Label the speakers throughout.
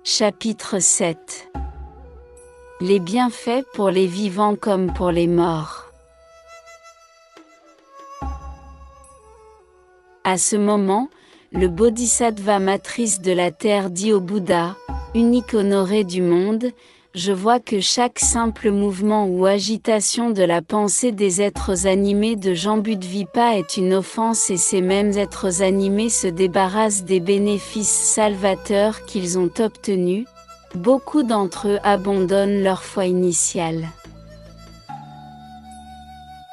Speaker 1: Chapitre 7. Les bienfaits pour les vivants comme pour les morts. À ce moment, le Bodhisattva matrice de la terre dit au Bouddha, unique honoré du monde, je vois que chaque simple mouvement ou agitation de la pensée des êtres animés de Jambudvipa est une offense et ces mêmes êtres animés se débarrassent des bénéfices salvateurs qu'ils ont obtenus. Beaucoup d'entre eux abandonnent leur foi initiale.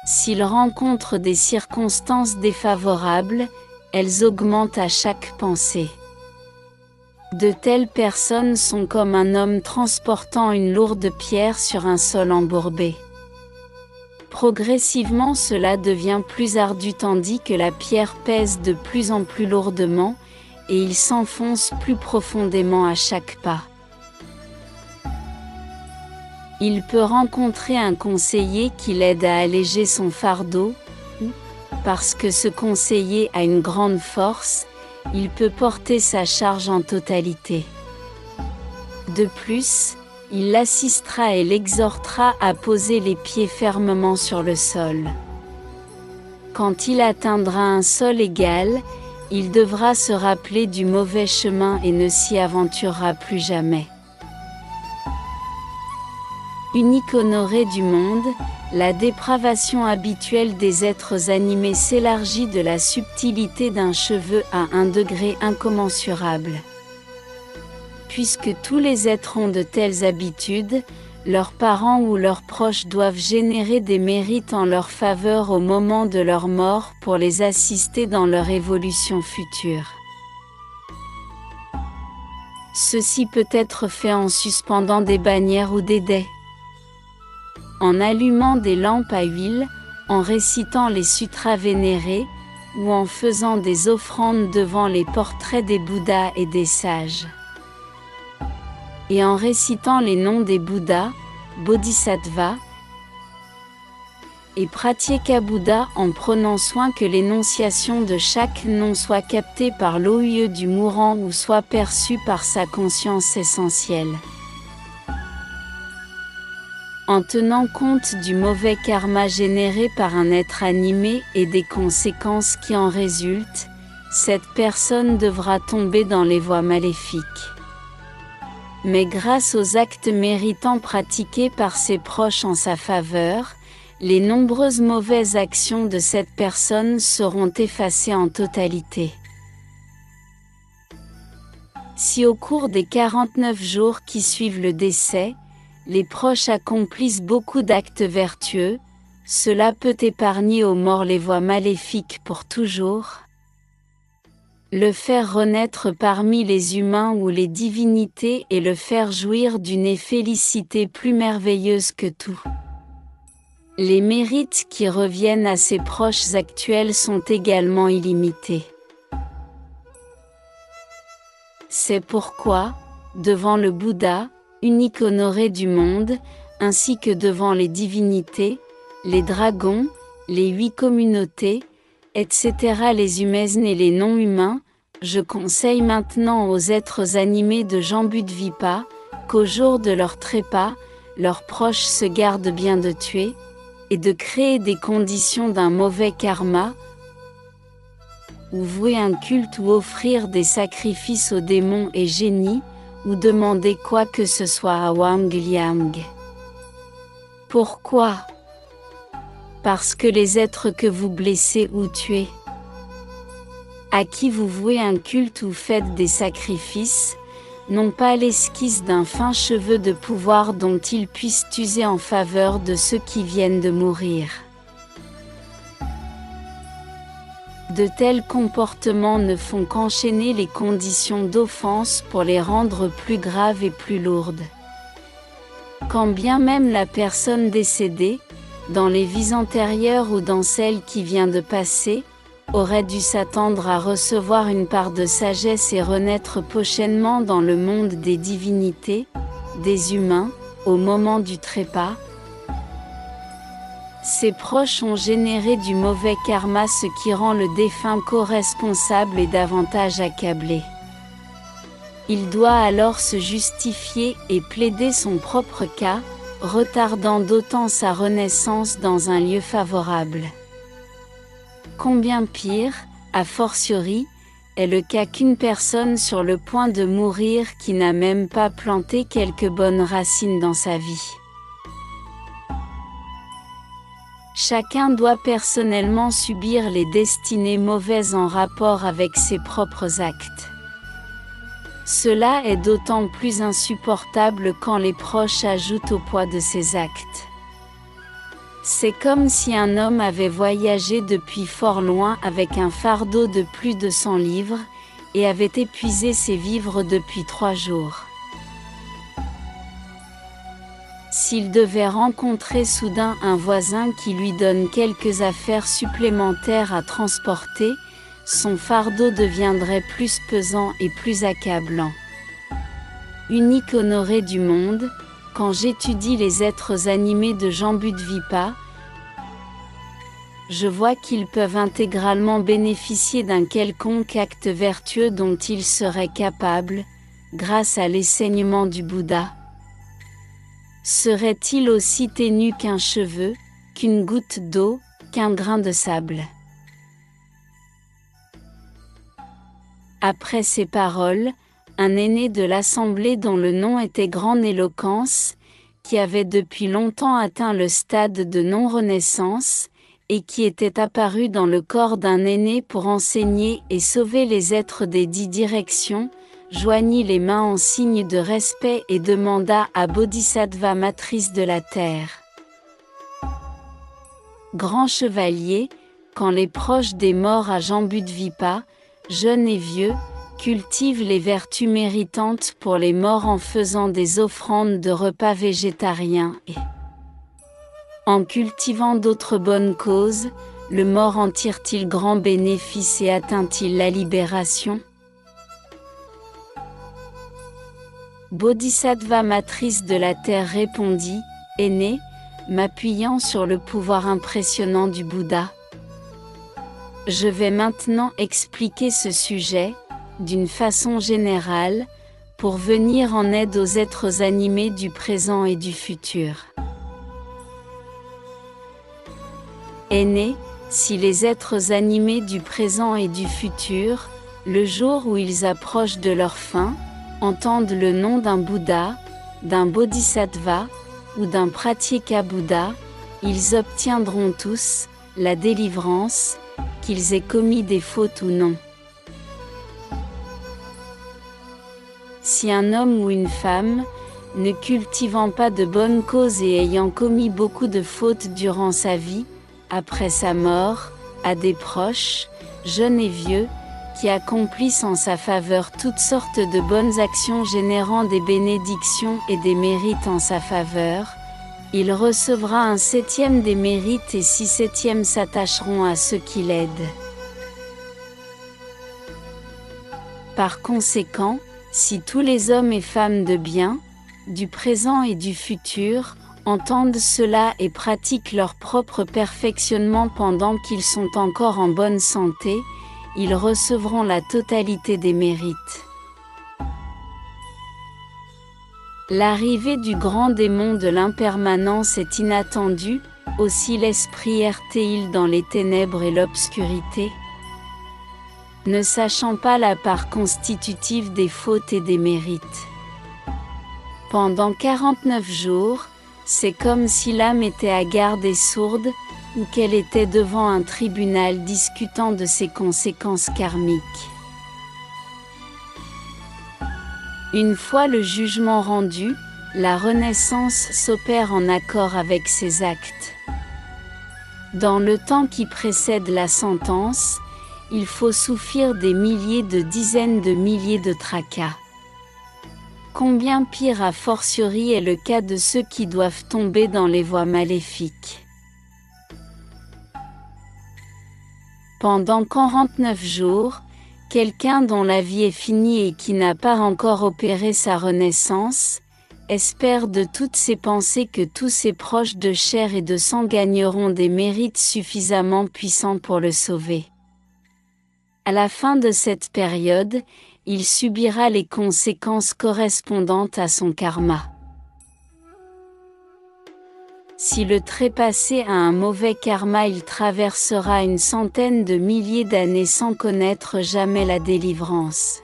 Speaker 1: S'ils rencontrent des circonstances défavorables, elles augmentent à chaque pensée. De telles personnes sont comme un homme transportant une lourde pierre sur un sol embourbé. Progressivement cela devient plus ardu tandis que la pierre pèse de plus en plus lourdement, et il s'enfonce plus profondément à chaque pas. Il peut rencontrer un conseiller qui l'aide à alléger son fardeau, ou, parce que ce conseiller a une grande force, il peut porter sa charge en totalité. De plus, il l'assistera et l'exhortera à poser les pieds fermement sur le sol. Quand il atteindra un sol égal, il devra se rappeler du mauvais chemin et ne s'y aventurera plus jamais. Unique honoré du monde, la dépravation habituelle des êtres animés s'élargit de la subtilité d'un cheveu à un degré incommensurable. Puisque tous les êtres ont de telles habitudes, leurs parents ou leurs proches doivent générer des mérites en leur faveur au moment de leur mort pour les assister dans leur évolution future. Ceci peut être fait en suspendant des bannières ou des dais, en allumant des lampes à huile, en récitant les sutras vénérés, ou en faisant des offrandes devant les portraits des Bouddhas et des sages. Et en récitant les noms des Bouddhas, Bodhisattvas, et Pratyeka-Bouddha en prenant soin que l'énonciation de chaque nom soit captée par l'OUE du mourant ou soit perçue par sa conscience essentielle. En tenant compte du mauvais karma généré par un être animé et des conséquences qui en résultent, cette personne devra tomber dans les voies maléfiques. Mais grâce aux actes méritants pratiqués par ses proches en sa faveur, les nombreuses mauvaises actions de cette personne seront effacées en totalité. Si au cours des 49 jours qui suivent le décès, les proches accomplissent beaucoup d'actes vertueux, cela peut épargner aux morts les voies maléfiques pour toujours. Le faire renaître parmi les humains ou les divinités et le faire jouir d'une félicité plus merveilleuse que tout. Les mérites qui reviennent à ses proches actuels sont également illimités. C'est pourquoi, devant le Bouddha, unique honoré du monde, ainsi que devant les divinités, les dragons, les 8 communautés, etc. les humains et les non-humains, je conseille maintenant aux êtres animés de Jambudvipa, qu'au jour de leur trépas, leurs proches se gardent bien de tuer, et de créer des conditions d'un mauvais karma, ou vouer un culte ou offrir des sacrifices aux démons et génies, ou demander quoi que ce soit à Wang Liang. Pourquoi? Parce que les êtres que vous blessez ou tuez, à qui vous vouez un culte ou faites des sacrifices, n'ont pas l'esquisse d'un fin cheveu de pouvoir dont ils puissent user en faveur de ceux qui viennent de mourir. De tels comportements ne font qu'enchaîner les conditions d'offense pour les rendre plus graves et plus lourdes. Quand bien même la personne décédée, dans les vies antérieures ou dans celle qui vient de passer, aurait dû s'attendre à recevoir une part de sagesse et renaître prochainement dans le monde des divinités, des humains, au moment du trépas, ses proches ont généré du mauvais karma ce qui rend le défunt co-responsable et davantage accablé. Il doit alors se justifier et plaider son propre cas, retardant d'autant sa renaissance dans un lieu favorable. Combien pire, a fortiori, est le cas qu'une personne sur le point de mourir qui n'a même pas planté quelques bonnes racines dans sa vie. Chacun doit personnellement subir les destinées mauvaises en rapport avec ses propres actes. Cela est d'autant plus insupportable quand les proches ajoutent au poids de ses actes. C'est comme si un homme avait voyagé depuis fort loin avec un fardeau de plus de 100 livres, et avait épuisé ses vivres depuis 3 jours. S'il devait rencontrer soudain un voisin qui lui donne quelques affaires supplémentaires à transporter, son fardeau deviendrait plus pesant et plus accablant. Unique honoré du monde, quand j'étudie les êtres animés de Jambudvipa, je vois qu'ils peuvent intégralement bénéficier d'un quelconque acte vertueux dont ils seraient capables, grâce à l'enseignement du Bouddha. Serait-il aussi ténu qu'un cheveu, qu'une goutte d'eau, qu'un grain de sable? Après ces paroles, un aîné de l'assemblée dont le nom était Grande Éloquence, qui avait depuis longtemps atteint le stade de non-renaissance, et qui était apparu dans le corps d'un aîné pour enseigner et sauver les êtres des 10 directions, joignit les mains en signe de respect et demanda à Bodhisattva matrice de la terre. Grand chevalier, quand les proches des morts à Jambudvipa, jeunes et vieux, cultivent les vertus méritantes pour les morts en faisant des offrandes de repas végétariens et en cultivant d'autres bonnes causes, le mort en tire-t-il grand bénéfice et atteint-il la libération? Bodhisattva matrice de la terre répondit, aîné, m'appuyant sur le pouvoir impressionnant du Bouddha. Je vais maintenant expliquer ce sujet, d'une façon générale, pour venir en aide aux êtres animés du présent et du futur. Aîné, si les êtres animés du présent et du futur, le jour où ils approchent de leur fin, entendent le nom d'un Bouddha, d'un Bodhisattva, ou d'un Pratyeka Bouddha, ils obtiendront tous la délivrance, qu'ils aient commis des fautes ou non. Si un homme ou une femme, ne cultivant pas de bonnes causes et ayant commis beaucoup de fautes durant sa vie, après sa mort, a des proches, jeunes et vieux, qui accomplissent en sa faveur toutes sortes de bonnes actions générant des bénédictions et des mérites en sa faveur, il recevra un 7e des mérites et 6 septièmes s'attacheront à ceux qui l'aident. Par conséquent, si tous les hommes et femmes de bien, du présent et du futur, entendent cela et pratiquent leur propre perfectionnement pendant qu'ils sont encore en bonne santé, ils recevront la totalité des mérites. L'arrivée du grand démon de l'impermanence est inattendue, aussi l'esprit errte-t-il dans les ténèbres et l'obscurité. Ne sachant pas la part constitutive des fautes et des mérites. Pendant 49 jours, c'est comme si l'âme était hagarde et sourde, ou qu'elle était devant un tribunal discutant de ses conséquences karmiques. Une fois le jugement rendu, la renaissance s'opère en accord avec ses actes. Dans le temps qui précède la sentence, il faut souffrir des milliers de dizaines de milliers de tracas. Combien pire a fortiori est le cas de ceux qui doivent tomber dans les voies maléfiques. Pendant 49 jours, quelqu'un dont la vie est finie et qui n'a pas encore opéré sa renaissance, espère de toutes ses pensées que tous ses proches de chair et de sang gagneront des mérites suffisamment puissants pour le sauver. À la fin de cette période, il subira les conséquences correspondantes à son karma. Si le trépassé a un mauvais karma, il traversera une centaine de milliers d'années sans connaître jamais la délivrance.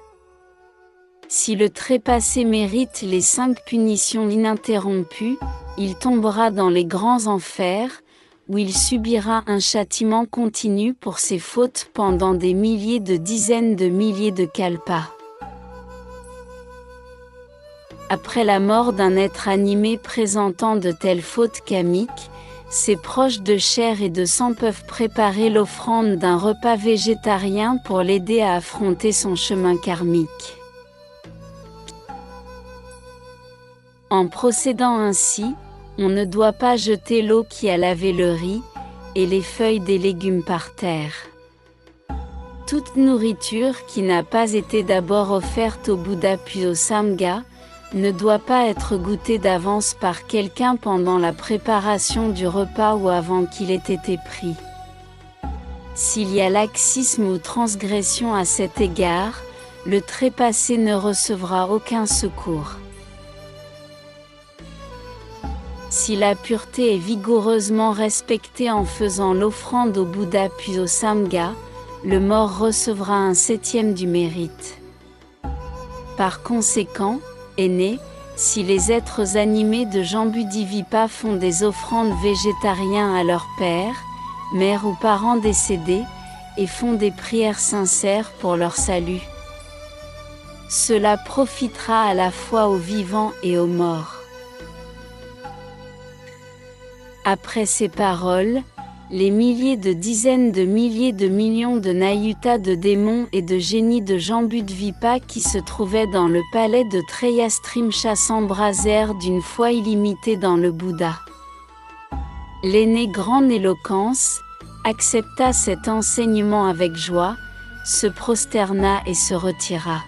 Speaker 1: Si le trépassé mérite les 5 punitions ininterrompues, il tombera dans les grands enfers, où il subira un châtiment continu pour ses fautes pendant des milliers de dizaines de milliers de kalpas. Après la mort d'un être animé présentant de telles fautes kamiques, ses proches de chair et de sang peuvent préparer l'offrande d'un repas végétarien pour l'aider à affronter son chemin karmique. En procédant ainsi, on ne doit pas jeter l'eau qui a lavé le riz, et les feuilles des légumes par terre. Toute nourriture qui n'a pas été d'abord offerte au Bouddha puis au Sangha, ne doit pas être goûtée d'avance par quelqu'un pendant la préparation du repas ou avant qu'il ait été pris. S'il y a laxisme ou transgression à cet égard, le trépassé ne recevra aucun secours. Si la pureté est vigoureusement respectée en faisant l'offrande au Bouddha puis au Sangha, le mort recevra un 7e du mérite. Par conséquent, aînés, si les êtres animés de Jambudvipa font des offrandes végétariens à leur père, mère ou parents décédés, et font des prières sincères pour leur salut, cela profitera à la fois aux vivants et aux morts. Après ces paroles, les milliers de dizaines de milliers de millions de Nayutas, de démons et de génies de Jambudvipa qui se trouvaient dans le palais de Treyastrimsha s'embrasèrent d'une foi illimitée dans le Bouddha. L'aîné grande éloquence accepta cet enseignement avec joie, se prosterna et se retira.